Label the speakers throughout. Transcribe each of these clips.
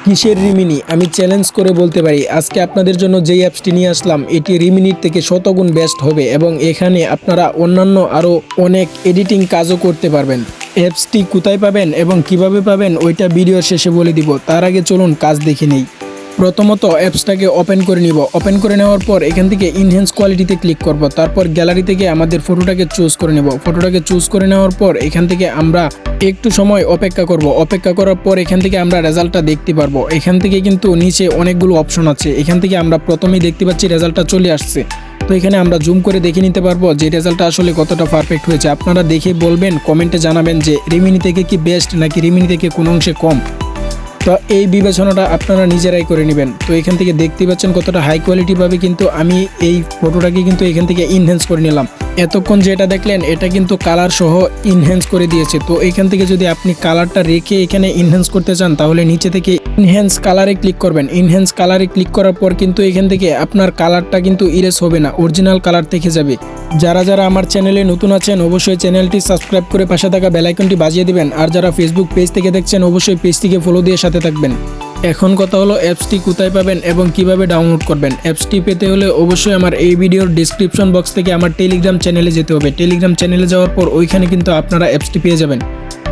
Speaker 1: কিসের রিমিনি? আমি চ্যালেঞ্জ করে বলতে পারি আজকে আপনাদের জন্য যেই অ্যাপসটি নিয়ে আসলাম এটি রিমিনির থেকে শতগুণ বেস্ট হবে এবং এখানে আপনারা অন্যান্য আরও অনেক এডিটিং কাজও করতে পারবেন। অ্যাপসটি কোথায় পাবেন এবং কিভাবে পাবেন ওইটা ভিডিওর শেষে বলে দিব। তার আগে চলুন কাজ দেখে নেই। প্রথমত অ্যাপসটাকে ওপেন করে নিব। ওপেন করে নেওয়ার পর এখান থেকে ইনহ্যান্স কোয়ালিটিতে ক্লিক করব। তারপর গ্যালারি থেকে আমাদের ফটোটাকে চুজ করে নেব। ফটোটাকে চুজ করে নেওয়ার পর এখান থেকে আমরা একটু সময় অপেক্ষা করব। অপেক্ষা করার পর এখান থেকে আমরা রেজাল্টটা দেখতে পারবো। এখান থেকে কিন্তু নিচে অনেকগুলো অপশন আছে। এখান থেকে আমরা প্রথমেই দেখতে পাচ্ছি রেজাল্টটা চলে আসছে। তো এখানে আমরা জুম করে দেখে নিতে পারবো যে রেজাল্টটা আসলে কতটা পারফেক্ট হয়েছে। আপনারা দেখে বলবেন, কমেন্টে জানাবেন যে রিমিনি থেকে কি বেস্ট নাকি রিমিনি থেকে কোনো অংশে কম। তো এই বিবেচনাটা আপনারা নিজেরাই করে নেবেন। তো এখান থেকে দেখতে পাচ্ছেন কতটা হাই কোয়ালিটি ভাবে কিন্তু আমি এই ফটোটাকে কিন্তু এখান থেকে ইনহ্যান্স করে নিলাম। এতক্ষণ যেটা দেখলেন এটা কিন্তু কালার সহ ইনহ্যান্স করে দিয়েছে। তো এখান থেকে যদি আপনি কালারটা রেখে এখানে ইনহ্যান্স করতে চান তাহলে নিচে থেকে ইনহ্যান্স কালারে ক্লিক করবেন। ইনহ্যান্স কালারে ক্লিক করার পর কিন্তু এখান থেকে আপনার কালারটা কিন্তু ইরেজ হবে না, অরিজিনাল কালার থেকে যাবে। যারা যারা আমার চ্যানেলে নতুন আছেন অবশ্যই চ্যানেলটি সাবস্ক্রাইব করে পাশে থাকা বেল আইকনটি বাজিয়ে দিবেন। আর যারা ফেসবুক পেজ থেকে দেখছেন অবশ্যই পেজটিকে ফলো দিয়ে সাথে থাকবেন। এখন কথা হলো অ্যাপসটি কোথায় পাবেন এবং কিভাবে ডাউনলোড করবেন। অ্যাপসটি পেতে হলে অবশ্যই আমার এই ভিডিওর ডিসক্রিপশন বক্স থেকে আমার টেলিগ্রাম চ্যানেলে যেতে হবে। টেলিগ্রাম চ্যানেলে যাওয়ার পর ওইখানে কিন্তু আপনারা অ্যাপসটি পেয়ে যাবেন।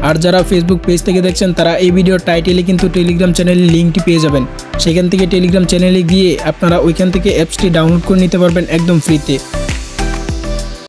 Speaker 1: আর যারা ফেসবুক পেজ থেকে দেখছেন তারা এই ভিডিওর টাইটেলে কিন্তু টেলিগ্রাম চ্যানেলের লিঙ্কটি পেয়ে যাবেন। সেখান থেকে টেলিগ্রাম চ্যানেলে গিয়ে আপনারা ওইখান থেকে অ্যাপসটি ডাউনলোড করে নিতে পারবেন একদম ফ্রিতে।